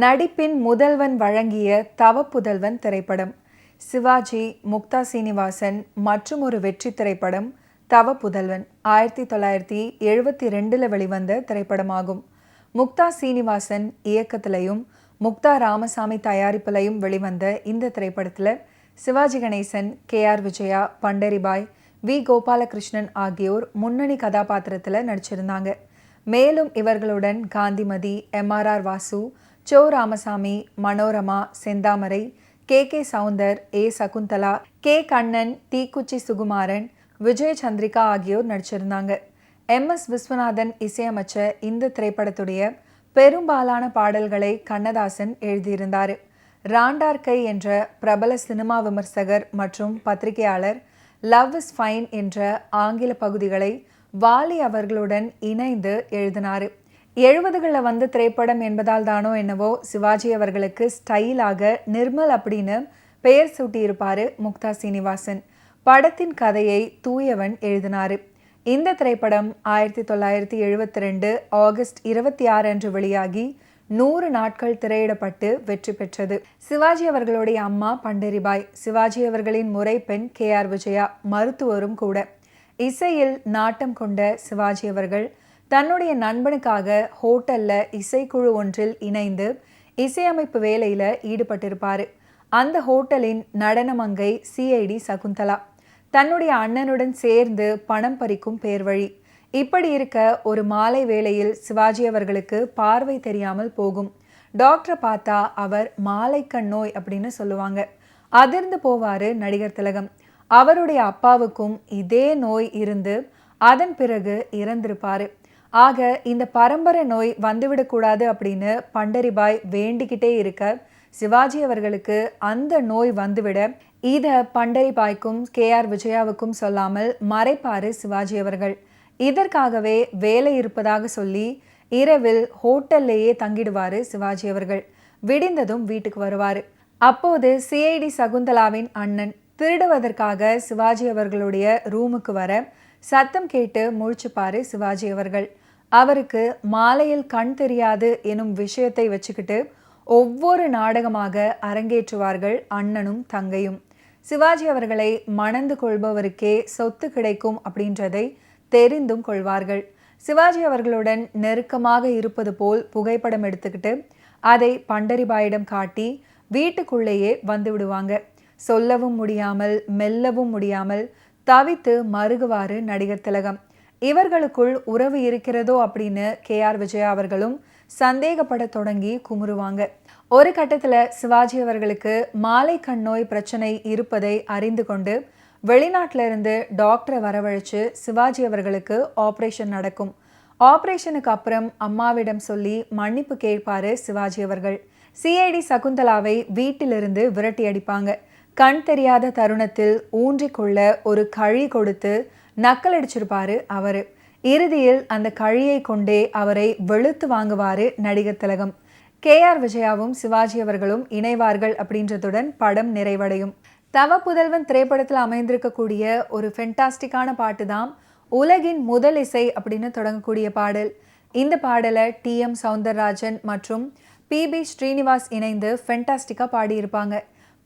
நடிப்பின் முதல்வன் வழங்கிய தவப்புதல்வன் திரைப்படம். சிவாஜி, முக்தா சீனிவாசன் மற்றும் ஒரு வெற்றி திரைப்படம் தவப்புதல்வன் 1972 வெளிவந்த திரைப்படமாகும். முக்தா சீனிவாசன் இயக்கத்திலையும் முக்தா ராமசாமி தயாரிப்பிலையும் வெளிவந்த இந்த திரைப்படத்தில் சிவாஜி கணேசன், KR விஜயா, பண்டரிபாய், V கோபாலகிருஷ்ணன் ஆகியோர் முன்னணி கதாபாத்திரத்தில் நடிச்சிருந்தாங்க. மேலும் இவர்களுடன் Gandhimathi, MRR Vasu, Cho Ramasamy, Manorama, Senthamarai, KK Soundar, A Sakunthala, K Kannan, Theekkuchi Sukumaran, Vijay Chandrika ஆகியோர் நடிச்சிருந்தாங்க. MS விஸ்வநாதன் இசையமைச்ச இந்த திரைப்படத்துடைய பெரும்பாலான பாடல்களை கண்ணதாசன் எழுதியிருந்தார். ராண்டார்கை என்ற பிரபல சினிமா விமர்சகர் மற்றும் பத்திரிகையாளர் லவ் இஸ் ஃபைன் என்ற ஆங்கில பகுதிகளை வாலி அவர்களுடன் இணைந்து எழுதினார். 70களில் வந்த திரைப்படம் என்பதால் தானோ என்னவோ சிவாஜி அவர்களுக்கு ஸ்டைலாக நிர்மல் அப்படின்னு பெயர் சூட்டியிருப்பார் முக்தா சீனிவாசன். படத்தின் கதையை தூயவன் எழுதினார். இந்த திரைப்படம் 1972 ஆகஸ்ட் 26 அன்று வெளியாகி 100 நாட்கள் திரையிடப்பட்டு வெற்றி பெற்றது. சிவாஜி அவர்களுடைய அம்மா பண்டரிபாய், சிவாஜி அவர்களின் முறைப்பெண் KR விஜயா, மருத்துவரும் கூட. இசையில் நாட்டம் கொண்ட சிவாஜி அவர்கள் தன்னுடைய நண்பனுக்காக ஹோட்டல்ல இசைக்குழு ஒன்றில் இணைந்து இசையமைப்பு வேலையில ஈடுபட்டிருப்பாரு. அந்த ஹோட்டலின் நடனமங்கை CID சகுந்தலா தன்னுடைய அண்ணனுடன் சேர்ந்து பணம் பறிக்கும் பேர்வழி. இப்படி இருக்க ஒரு மாலை வேளையில் சிவாஜி அவர்களுக்கு பார்வை தெரியாமல் போகும். டாக்டரை பார்த்தா அவர் மாலைக்கண் நோய் அப்படின்னு சொல்லுவாங்க. அதிர்ந்து போவாரு நடிகர் திலகம். அவருடைய அப்பாவுக்கும் இதே நோய் இருந்து அதன் பிறகு இறந்திருப்பாரு. ஆக இந்த பரம்பரை நோய் வந்துவிடக்கூடாது அப்படின்னு பண்டரிபாய் வேண்டிக்கிட்டே இருக்க சிவாஜி அவர்களுக்கு அந்த நோய் வந்துவிட இதை பண்டரிபாய்க்கும் KR விஜயாவுக்கும் சொல்லாமல் மறைப்பாரு சிவாஜி அவர்கள். இதற்காகவே வேலை இருப்பதாக சொல்லி இரவில் ஹோட்டல்லையே தங்கிடுவாரு சிவாஜி அவர்கள். விடிந்ததும் வீட்டுக்கு வருவாரு. அப்போது CID சகுந்தலாவின் அண்ணன் திருடுவதற்காக சிவாஜி அவர்களுடைய ரூமுக்கு வர சத்தம் கேட்டு முழிச்சுப்பாரு சிவாஜி அவர்கள். அவருக்கு மாலையில் கண் தெரியாது எனும் விஷயத்தை வச்சுக்கிட்டு ஒவ்வொரு நாடகமாக அரங்கேற்றுவார்கள் அண்ணனும் தங்கையும். சிவாஜி அவர்களை மணந்து கொள்பவருக்கே சொத்து கிடைக்கும் அப்படின்றதை தெரிந்தும் கொள்வார்கள். சிவாஜி அவர்களுடன் நெருக்கமாக இருப்பது போல் புகைப்படம் எடுத்துக்கிட்டு அதை பண்டரிபாயிடம் காட்டி வீட்டுக்குள்ளேயே வந்து விடுவாங்க. சொல்லவும் முடியாமல் மெல்லவும் முடியாமல் தவித்து மருகுவாரு நடிகர் திலகம். இவர்களுக்குள் உறவு இருக்கிறதோ அப்படின்னு KR விஜயா அவர்களும் சந்தேகப்பட தொடங்கி குமுறுவாங்க. ஒரு கட்டத்தில் சிவாஜி அவர்களுக்கு மாலை கண் நோய் பிரச்சனை இருப்பதை அறிந்து கொண்டு வெளிநாட்டிலிருந்து டாக்டரை வரவழைச்சு சிவாஜி அவர்களுக்கு ஆப்ரேஷன் நடக்கும். ஆப்ரேஷனுக்கு அப்புறம் அம்மாவிடம் சொல்லி மன்னிப்பு கேட்பாரு சிவாஜி அவர்கள். CID சகுந்தலாவை வீட்டிலிருந்து விரட்டி அடிப்பாங்க. கண் தெரியாத தருணத்தில் ஊன்றிக்கொள்ள ஒரு கழி கொடுத்து நக்கலடிச்சிருப்பாரு அவரு. இறுதியில் அந்த கழியை கொண்டே அவரை வெளுத்து வாங்குவாரு நடிகர் திலகம். KR விஜயாவும் சிவாஜி அவர்களும் இணைவார்கள் அப்படின்றதுடன் படம் நிறைவடையும். தவப்புதல்வன் திரைப்படத்தில் அமைந்திருக்கக்கூடிய ஒரு ஃபென்டாஸ்டிக்கான பாட்டு தான் உலகின் முதல் இசை அப்படின்னு தொடங்கக்கூடிய பாடல். இந்த பாடலை TM சௌந்தரராஜன் மற்றும் PB ஸ்ரீனிவாஸ் இணைந்து ஃபென்டாஸ்டிக்காக பாடியிருப்பாங்க.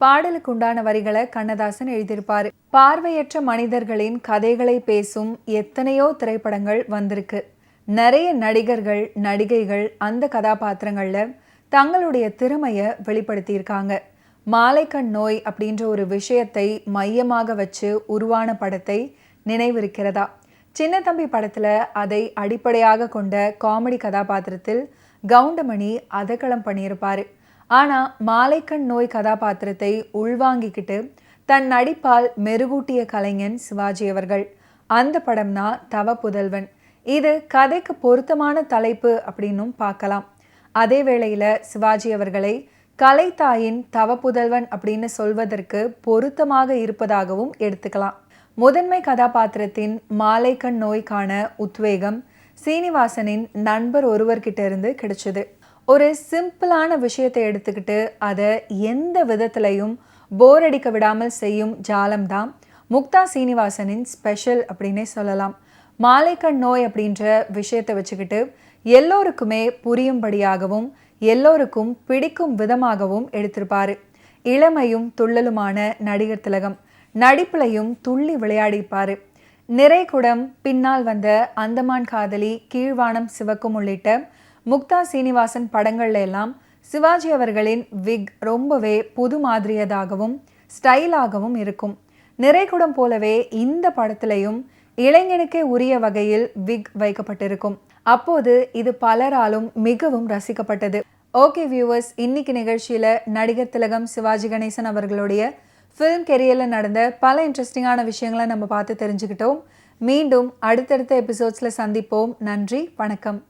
பாடலுக்கு உண்டான வரிகளை கண்ணதாசன் எழுதியிருப்பார். பார்வையற்ற மனிதர்களின் கதைகளை பேசும் எத்தனையோ திரைப்படங்கள் வந்திருக்கு. நிறைய நடிகர்கள், நடிகைகள் அந்த கதாபாத்திரங்களில் தங்களுடைய திறமையை வெளிப்படுத்தியிருக்காங்க. மாலைக்கண் நோய் அப்படின்ற ஒரு விஷயத்தை மையமாக வச்சு உருவான படத்தை நினைவிருக்கிறதா? சின்ன தம்பி படத்தில் அதை அடிப்படையாக கொண்ட காமெடி கதாபாத்திரத்தில் கவுண்டமணி அதகளம் பண்ணியிருப்பார். ஆனால் மாலைக்கண் நோய் கதாபாத்திரத்தை உள்வாங்கிக்கிட்டு தன் நடிப்பால் மெருகூட்டிய கலைஞன் சிவாஜி அவர்கள். அந்த படம் தான் தவப்புதல்வன். இது கதைக்கு பொருத்தமான தலைப்பு அப்படின்னும் பார்க்கலாம். அதே வேளையில் சிவாஜி அவர்களை கலைத்தாயின் தவப்புதல்வன் அப்படின்னு சொல்வதற்கு பொருத்தமாக இருப்பதாகவும் எடுத்துக்கலாம். முதன்மை கதாபாத்திரத்தின் மாலைக்கண் நோய்க்கான உத்வேகம் சீனிவாசனின் நண்பர் ஒருவர்கிட்ட இருந்து கிடைச்சது. ஒரு சிம்பிளான விஷயத்தை எடுத்துக்கிட்டு அதை எந்த விதத்திலையும் போர் அடிக்க விடாமல் செய்யும் ஜாலம்தான் முக்தா சீனிவாசனின் ஸ்பெஷல் அப்படின்னே சொல்லலாம். மாலைக்கண் நோய் அப்படின்ற விஷயத்தை வச்சுக்கிட்டு எல்லோருக்குமே புரியும்படியாகவும் எல்லோருக்கும் பிடிக்கும் விதமாகவும் எடுத்திருப்பாரு. இளமையும் துள்ளலுமான நடிகர் திலகம் நடிப்புலையும் துள்ளி விளையாடிப்பாரு. நிறைகுடம், பின்னால் வந்த அந்தமான் காதலி, கீழ்வானம் சிவக்கும் உள்ளிட்ட முக்தா சீனிவாசன் படங்கள்ல எல்லாம் சிவாஜி அவர்களின் விக் ரொம்பவே புது மாதிரியதாகவும் ஸ்டைலாகவும் இருக்கும். நிறைகுடம் போலவே இந்த படத்திலையும் இளைஞனுக்கே உரிய வகையில் விக் வைக்கப்பட்டிருக்கும். அப்போது இது பலராலும் மிகவும் ரசிக்கப்பட்டது. ஓகே வியூவர்ஸ், இன்னைக்கு நிகழ்ச்சியில நடிகர் திலகம் சிவாஜி கணேசன் அவர்களுடைய ஃபிலிம் கெரியரில் நடந்த பல இன்ட்ரெஸ்டிங்கான விஷயங்களை நம்ம பார்த்து தெரிஞ்சுக்கிட்டோம். மீண்டும் அடுத்தடுத்த எபிசோட்ஸில் சந்திப்போம். நன்றி, வணக்கம்.